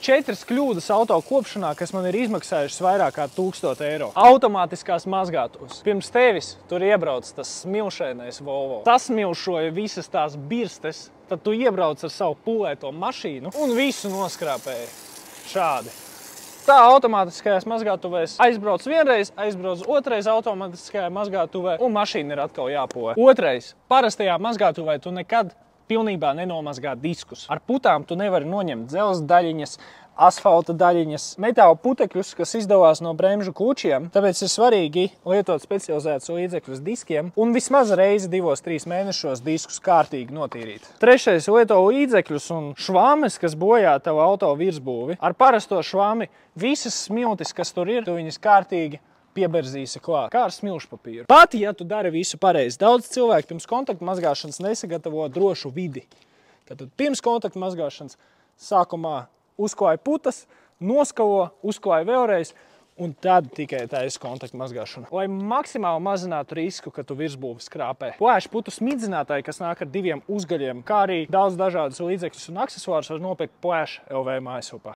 4 kļūdas auto kopšanā, kas man ir izmaksājušas vairāk kā 1000 eiro. Automātiskās mazgātuvas. Pirms tevis tur iebrauc tas smilšainais Volvo. Tas smilšoja visas tās birstes, tad tu iebrauc ar savu pulēto mašīnu un visu noskrāpēji. Šādi. Tā automātiskajās mazgātuvēs aizbrauc vienreiz, aizbrauc otrais automātiskajā mazgātuvē un mašīna ir atkal jāpoē. Otrais. Parastajā mazgātuvē tu nekad pilnībā nenomazgā diskus. Ar putām tu nevari noņemt dzelzs daļiņas, asfalta daļiņas, metāla putekļus, kas izdevās no bremžu kūčiem. Tāpēc ir svarīgi lietot specializētus līdzekļus diskiem un vismaz reizi 2–3 mēnešos diskus kārtīgi notīrīt. Trešais, lieto līdzekļus un švāmes, kas bojā tavu auto virsbūvi. Ar parasto švāmi visas smiltis, kas tur ir, tu viņas kārtīgi pieberzīsi klāt, kā ar smilšu papīru. Pat, ja tu dari visu pareizi, daudz cilvēku pirms kontaktu mazgāšanas nesagatavo drošu vidi. Tātad pirms kontaktu mazgāšanas sākumā uzklāja putas, noskalo, uzklāja vēlreiz un tad tikai taisa kontaktu mazgāšanu. Lai maksimāli mazinātu risku, ka tu virsbūvi skrāpē. Plēšu putu smidzinātāji, kas nāk ar 2 uzgaļiem, kā arī daudz dažādas līdzekļus un aksesuārus var nopirkt Plēšu LV mājaslapā.